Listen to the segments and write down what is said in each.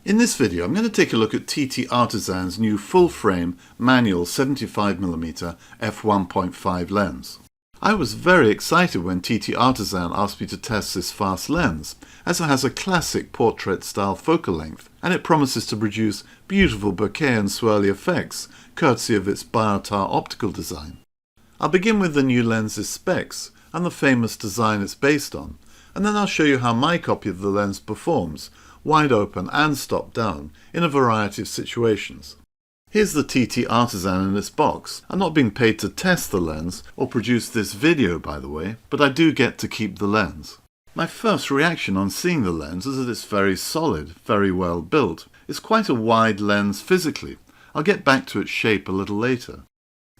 In this video, I'm going to take a look at TTArtisan's new full-frame manual 75mm f1.5 lens. I was very excited when TTArtisan asked me to test this fast lens, as it has a classic portrait-style focal length, and it promises to produce beautiful bokeh and swirly effects, courtesy of its Biotar optical design. I'll begin with the new lens's specs and the famous design it's based on, and then I'll show you how my copy of the lens performs, wide open and stop down, in a variety of situations. Here's the TTArtisan in its box. I'm not being paid to test the lens or produce this video, by the way, but I do get to keep the lens. My first reaction on seeing the lens is that it's very solid, very well built. It's quite a wide lens physically. I'll get back to its shape a little later.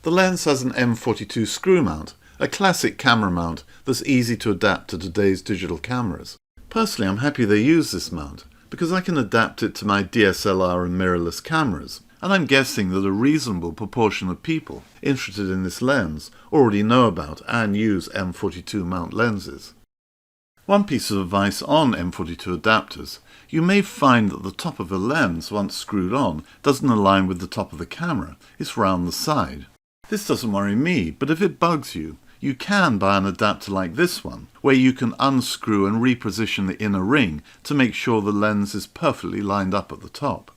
The lens has an M42 screw mount, a classic camera mount that's easy to adapt to today's digital cameras. Personally, I'm happy they use this mount, because I can adapt it to my DSLR and mirrorless cameras, and I'm guessing that a reasonable proportion of people interested in this lens already know about and use M42 mount lenses. One piece of advice on M42 adapters: you may find that the top of a lens, once screwed on, doesn't align with the top of the camera, it's round the side. This doesn't worry me, but if it bugs you, you can buy an adapter like this one, where you can unscrew and reposition the inner ring to make sure the lens is perfectly lined up at the top.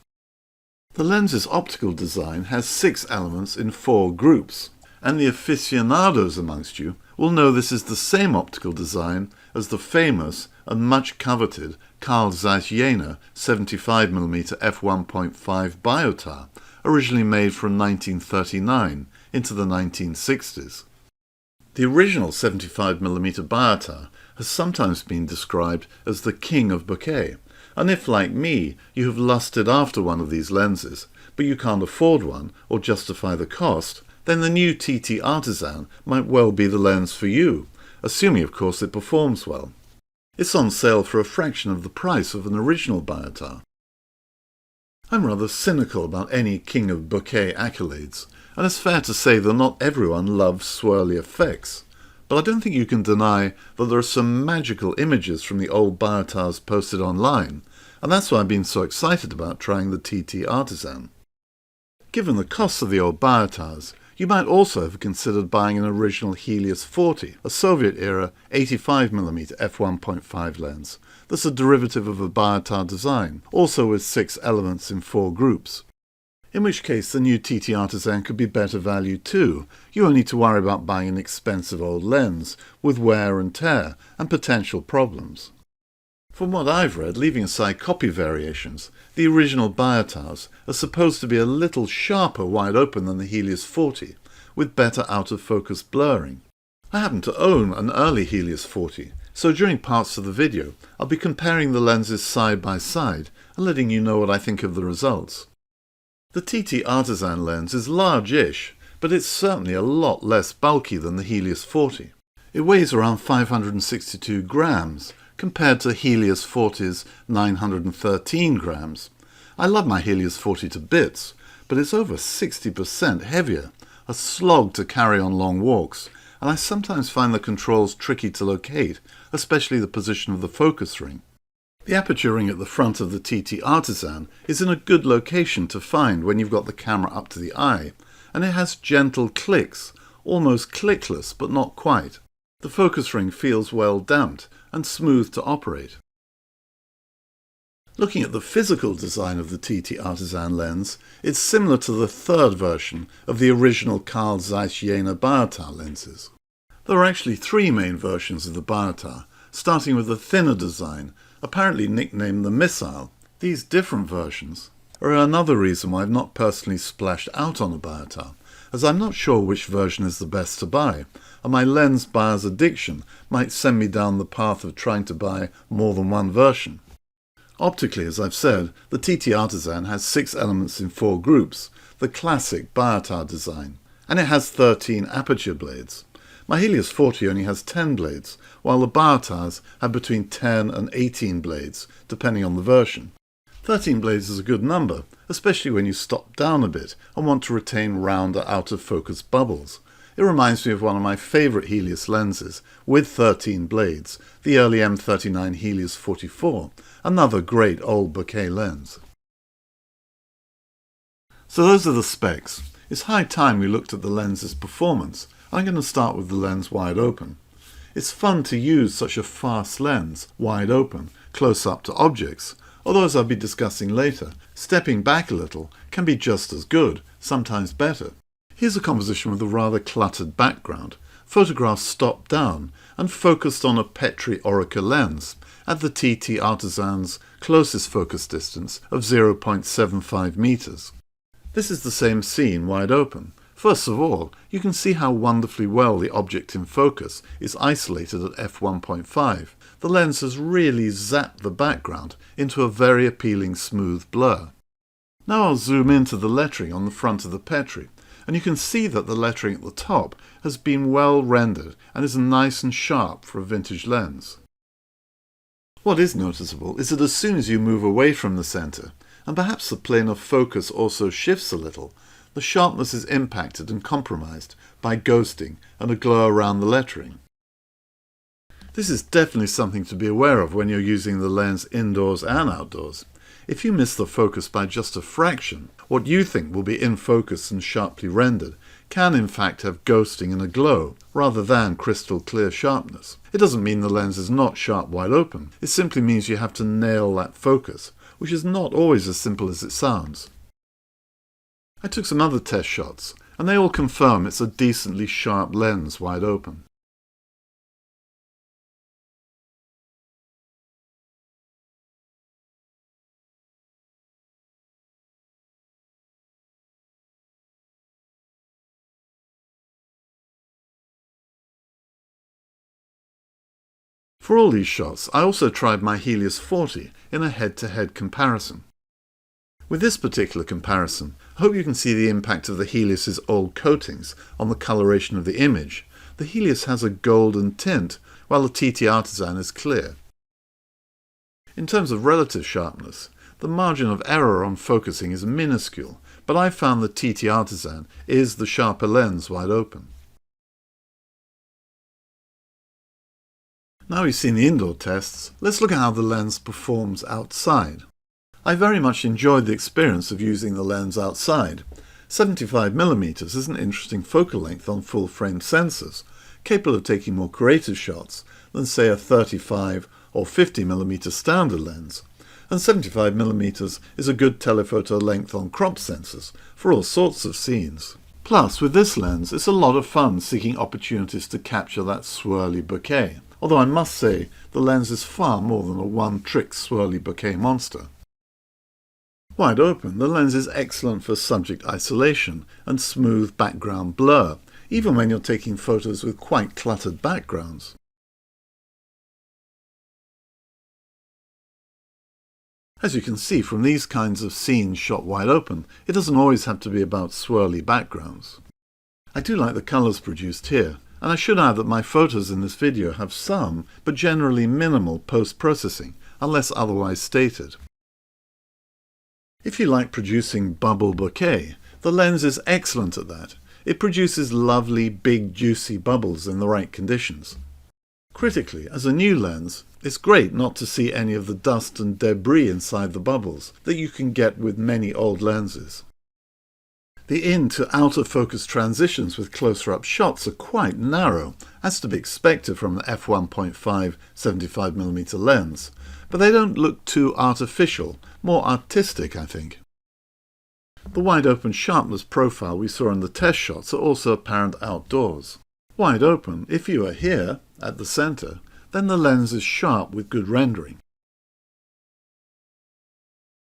The lens's optical design has 6 elements in 4 groups, and the aficionados amongst you will know this is the same optical design as the famous and much coveted Carl Zeiss Jena 75mm f1.5 Biotar, originally made from 1939 into the 1960s. The original 75mm Biotar has sometimes been described as the king of bokeh, and if, like me, you have lusted after one of these lenses, but you can't afford one or justify the cost, then the new TTArtisan might well be the lens for you, assuming of course it performs well. It's on sale for a fraction of the price of an original Biotar. I'm rather cynical about any king of bokeh accolades, and it's fair to say that not everyone loves swirly effects, but I don't think you can deny that there are some magical images from the old Biotars posted online, and that's why I've been so excited about trying the TTArtisan. Given the costs of the old Biotars, you might also have considered buying an original Helios 40, a Soviet-era 85mm f1.5 lens that's a derivative of a Biotar design, also with 6 elements in 4 groups. In which case the new TTArtisan could be better value too. You only need to worry about buying an expensive old lens with wear and tear and potential problems. From what I've read, leaving aside copy variations, the original Biotars are supposed to be a little sharper wide open than the Helios 40, with better out-of-focus blurring. I happen to own an early Helios 40, so during parts of the video I'll be comparing the lenses side by side and letting you know what I think of the results. The TTArtisan lens is large-ish, but it's certainly a lot less bulky than the Helios 40. It weighs around 562 grams, compared to Helios 40's 913 grams. I love my Helios 40 to bits, but it's over 60% heavier, a slog to carry on long walks, and I sometimes find the controls tricky to locate, especially the position of the focus ring. The aperture ring at the front of the TTArtisan is in a good location to find when you've got the camera up to the eye, and it has gentle clicks, almost clickless but not quite. The focus ring feels well damped and smooth to operate. Looking at the physical design of the TTArtisan lens, it's similar to the third version of the original Carl Zeiss Jena Biotar lenses. There are actually 3 main versions of the Biotar, starting with a thinner design, apparently nicknamed the Missile. These different versions are another reason why I've not personally splashed out on a Biotar, as I'm not sure which version is the best to buy, and my lens buyer's addiction might send me down the path of trying to buy more than one version. Optically, as I've said, the TTArtisan has 6 elements in 4 groups, the classic Biotar design, and it has 13 aperture blades. My Helios 40 only has 10 blades, while the Biotars have between 10 and 18 blades, depending on the version. 13 blades is a good number, especially when you stop down a bit and want to retain rounder out-of-focus bubbles. It reminds me of one of my favourite Helios lenses, with 13 blades, the early M39 Helios 44, another great old bokeh lens. So those are the specs. It's high time we looked at the lens's performance. I'm going to start with the lens wide open. It's fun to use such a fast lens, wide open, close up to objects, although as I'll be discussing later, stepping back a little can be just as good, sometimes better. Here's a composition with a rather cluttered background, photographed stopped down and focused on a Petri Oreca lens at the TTArtisan's closest focus distance of 0.75 meters. This is the same scene wide open. First of all, you can see how wonderfully well the object in focus is isolated at f1.5. The lens has really zapped the background into a very appealing smooth blur. Now I'll zoom into the lettering on the front of the Petri, and you can see that the lettering at the top has been well rendered and is nice and sharp for a vintage lens. What is noticeable is that as soon as you move away from the center, and perhaps the plane of focus also shifts a little, the sharpness is impacted and compromised by ghosting and a glow around the lettering. This is definitely something to be aware of when you're using the lens indoors and outdoors. If you miss the focus by just a fraction, what you think will be in focus and sharply rendered can in fact have ghosting and a glow, rather than crystal clear sharpness. It doesn't mean the lens is not sharp wide open, it simply means you have to nail that focus, which is not always as simple as it sounds. I took some other test shots, and they all confirm it's a decently sharp lens wide open. For all these shots, I also tried my Helios 40 in a head-to-head comparison. With this particular comparison, I hope you can see the impact of the Helios's old coatings on the coloration of the image. The Helios has a golden tint, while the TTArtisan is clear. In terms of relative sharpness, the margin of error on focusing is minuscule, but I found the TTArtisan is the sharper lens wide open. Now we've seen the indoor tests, let's look at how the lens performs outside. I very much enjoyed the experience of using the lens outside. 75mm is an interesting focal length on full-frame sensors, capable of taking more creative shots than say a 35 or 50mm standard lens, and 75mm is a good telephoto length on crop sensors for all sorts of scenes. Plus, with this lens, it's a lot of fun seeking opportunities to capture that swirly bokeh. Although I must say, the lens is far more than a one-trick swirly bokeh monster. Wide open, the lens is excellent for subject isolation and smooth background blur, even when you're taking photos with quite cluttered backgrounds. As you can see from these kinds of scenes shot wide open, it doesn't always have to be about swirly backgrounds. I do like the colours produced here. And I should add that my photos in this video have some, but generally minimal post-processing, unless otherwise stated. If you like producing bubble bokeh, the lens is excellent at that. It produces lovely, big, juicy bubbles in the right conditions. Critically, as a new lens, it's great not to see any of the dust and debris inside the bubbles that you can get with many old lenses. The in to out of focus transitions with closer up shots are quite narrow, as to be expected from an f1.5 75mm lens, but they don't look too artificial, more artistic I think. The wide open sharpness profile we saw in the test shots are also apparent outdoors. Wide open, if you are here, at the center, then the lens is sharp with good rendering.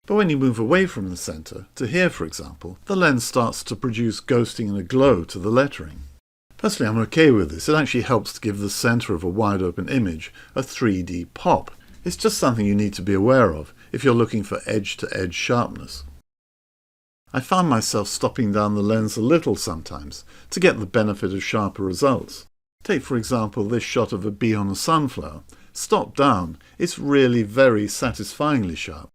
But when you move away from the center, to here for example, the lens starts to produce ghosting and a glow to the lettering. Personally, I'm okay with this. It actually helps to give the center of a wide open image a 3D pop. It's just something you need to be aware of if you're looking for edge-to-edge sharpness. I find myself stopping down the lens a little sometimes to get the benefit of sharper results. Take for example this shot of a bee on a sunflower. Stopped down, it's really very satisfyingly sharp.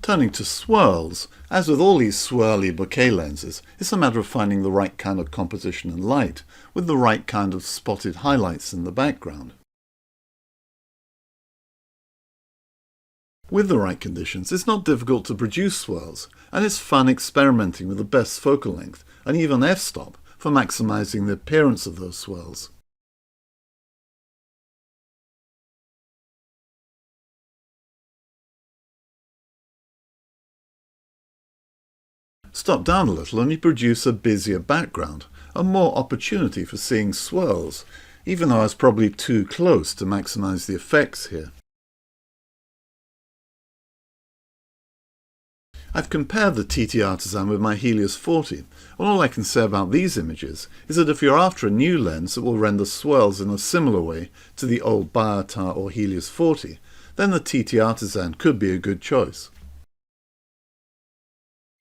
Turning to swirls, as with all these swirly bokeh lenses, it's a matter of finding the right kind of composition and light, with the right kind of spotted highlights in the background. With the right conditions, it's not difficult to produce swirls, and it's fun experimenting with the best focal length, and even f-stop, for maximizing the appearance of those swirls. Stop down a little and you produce a busier background, and more opportunity for seeing swirls, even though I was probably too close to maximize the effects here. I've compared the TTArtisan with my Helios 40, and all I can say about these images is that if you're after a new lens that will render swirls in a similar way to the old Biotar or Helios 40, then the TTArtisan could be a good choice.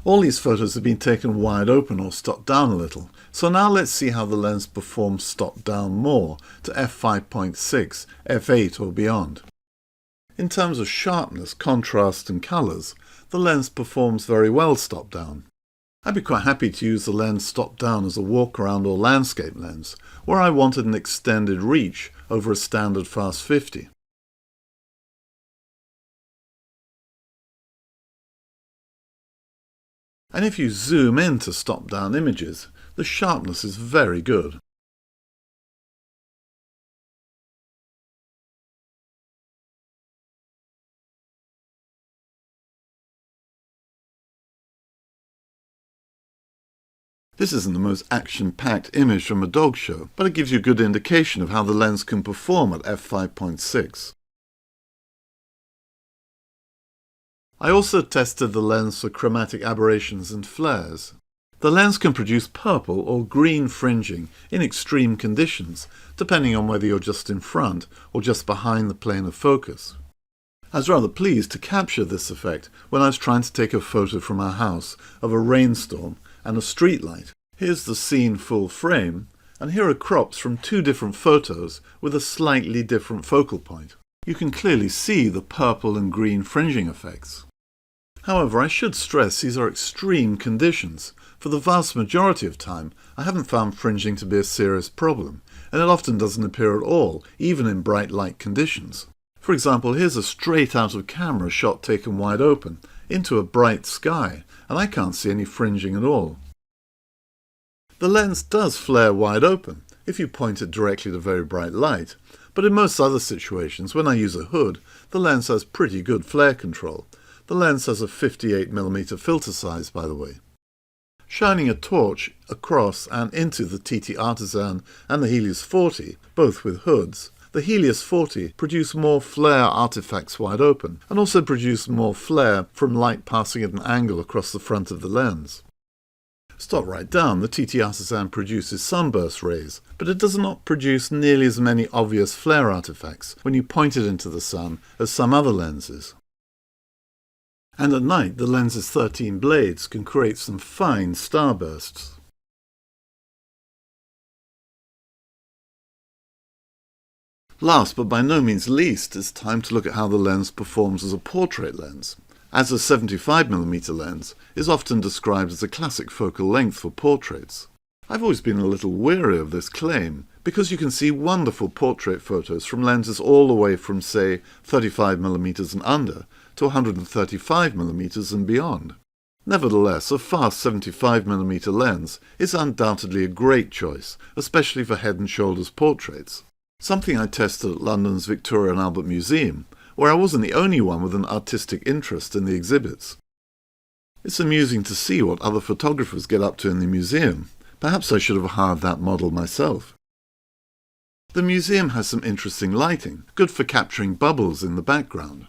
All these photos have been taken wide open or stopped down a little, so now let's see how the lens performs stopped down more to f5.6, f8 or beyond. In terms of sharpness, contrast and colours, the lens performs very well stopped down. I'd be quite happy to use the lens stopped down as a walk-around or landscape lens, where I wanted an extended reach over a standard fast 50. And if you zoom in to stop down images, the sharpness is very good. This isn't the most action-packed image from a dog show, but it gives you a good indication of how the lens can perform at f5.6. I also tested the lens for chromatic aberrations and flares. The lens can produce purple or green fringing in extreme conditions, depending on whether you're just in front or just behind the plane of focus. I was rather pleased to capture this effect when I was trying to take a photo from our house of a rainstorm and a street light. Here's the scene full frame, and here are crops from two different photos with a slightly different focal point. You can clearly see the purple and green fringing effects. However, I should stress these are extreme conditions. For the vast majority of time, I haven't found fringing to be a serious problem, and it often doesn't appear at all, even in bright light conditions. For example, here's a straight out of camera shot taken wide open, into a bright sky, and I can't see any fringing at all. The lens does flare wide open, if you point it directly to very bright light, but in most other situations, when I use a hood, the lens has pretty good flare control. The lens has a 58mm filter size, by the way. Shining a torch across and into the TTArtisan and the Helios 40, both with hoods, the Helios 40 produced more flare artifacts wide open, and also produced more flare from light passing at an angle across the front of the lens. Stop right down, the TTArtisan produces sunburst rays, but it does not produce nearly as many obvious flare artifacts when you point it into the sun as some other lenses. And at night, the lens's 13 blades can create some fine starbursts. Last but by no means least, it's time to look at how the lens performs as a portrait lens. As a 75mm lens is often described as a classic focal length for portraits. I've always been a little weary of this claim, because you can see wonderful portrait photos from lenses all the way from, say, 35mm and under, to 135mm and beyond. Nevertheless, a fast 75mm lens is undoubtedly a great choice, especially for head and shoulders portraits. Something I tested at London's Victoria and Albert Museum, where I wasn't the only one with an artistic interest in the exhibits. It's amusing to see what other photographers get up to in the museum. Perhaps I should have hired that model myself. The museum has some interesting lighting, good for capturing bubbles in the background.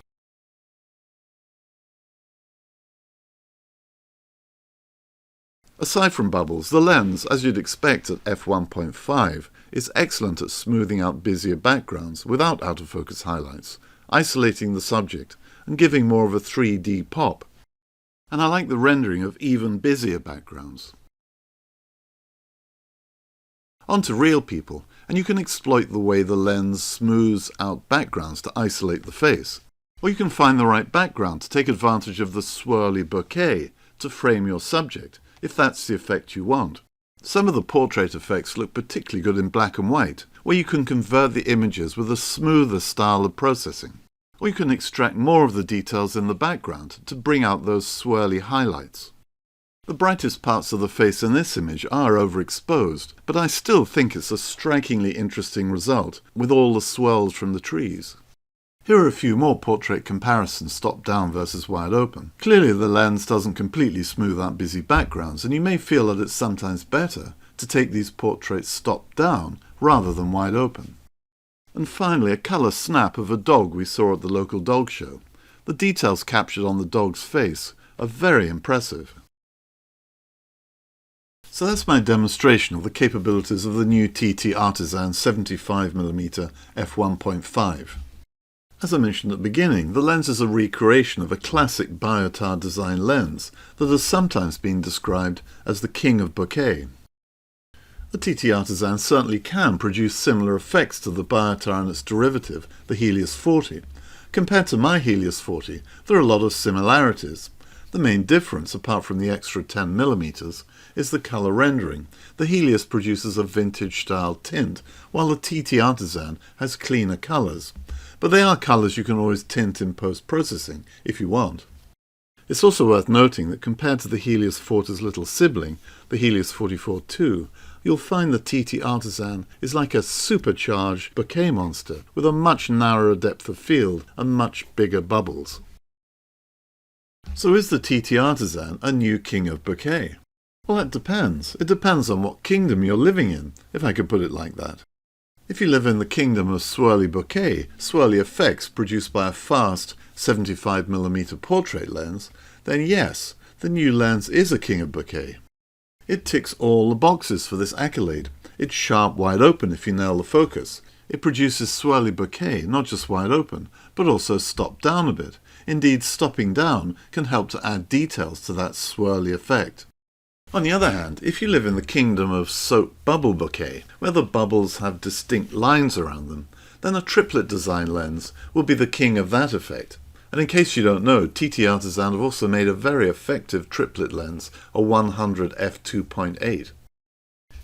Aside from bubbles, the lens, as you'd expect at f1.5, is excellent at smoothing out busier backgrounds without out-of-focus highlights, isolating the subject and giving more of a 3D pop. And I like the rendering of even busier backgrounds. On to real people, and you can exploit the way the lens smooths out backgrounds to isolate the face. Or you can find the right background to take advantage of the swirly bokeh to frame your subject, if that's the effect you want. Some of the portrait effects look particularly good in black and white, where you can convert the images with a smoother style of processing. Or you can extract more of the details in the background to bring out those swirly highlights. The brightest parts of the face in this image are overexposed, but I still think it's a strikingly interesting result, with all the swirls from the trees. Here are a few more portrait comparisons top down versus wide open. Clearly the lens doesn't completely smooth out busy backgrounds, and you may feel that it's sometimes better to take these portraits top down rather than wide open. And finally, a colour snap of a dog we saw at the local dog show. The details captured on the dog's face are very impressive. So that's my demonstration of the capabilities of the new TTArtisan 75mm f1.5. As I mentioned at the beginning, the lens is a recreation of a classic Biotar design lens that has sometimes been described as the king of bokeh. The TTArtisan certainly can produce similar effects to the Biotar and its derivative, the Helios 40. Compared to my Helios 40, there are a lot of similarities. The main difference, apart from the extra 10mm, is the colour rendering. The Helios produces a vintage-style tint, while the TTArtisan has cleaner colours. But they are colours you can always tint in post-processing, if you want. It's also worth noting that compared to the Helios 40's little sibling, the Helios 44-2, you'll find the TTArtisan is like a supercharged bokeh monster, with a much narrower depth of field and much bigger bubbles. So is the TTArtisan a new king of bokeh? Well, that depends. It depends on what kingdom you're living in, if I could put it like that. If you live in the kingdom of swirly bokeh, swirly effects produced by a fast 75mm portrait lens, then yes, the new lens is a king of bokeh. It ticks all the boxes for this accolade. It's sharp wide open if you nail the focus. It produces swirly bokeh, not just wide open, but also stopped down a bit. Indeed, stopping down can help to add details to that swirly effect. On the other hand, if you live in the kingdom of soap bubble bokeh, where the bubbles have distinct lines around them, then a triplet design lens will be the king of that effect. And in case you don't know, TTArtisan have also made a very effective triplet lens, a 100 f2.8.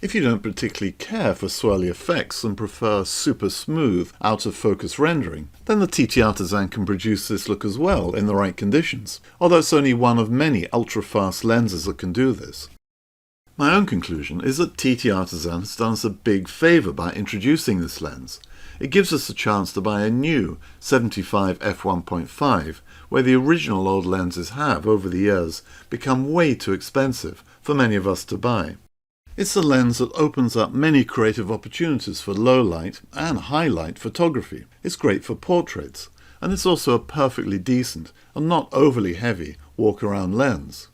If you don't particularly care for swirly effects and prefer super smooth, out-of-focus rendering, then the TTArtisan can produce this look as well in the right conditions, although it's only one of many ultra-fast lenses that can do this. My own conclusion is that TTArtisan has done us a big favour by introducing this lens. It gives us a chance to buy a new 75 f1.5, where the original old lenses have, over the years, become way too expensive for many of us to buy. It's a lens that opens up many creative opportunities for low-light and high-light photography. It's great for portraits, and it's also a perfectly decent and not overly heavy walk-around lens.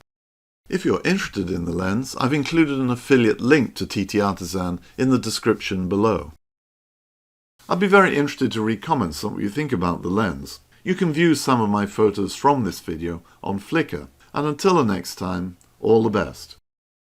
If you're interested in the lens, I've included an affiliate link to TTArtisan in the description below. I'd be very interested to read comments on what you think about the lens. You can view some of my photos from this video on Flickr, and until the next time, all the best.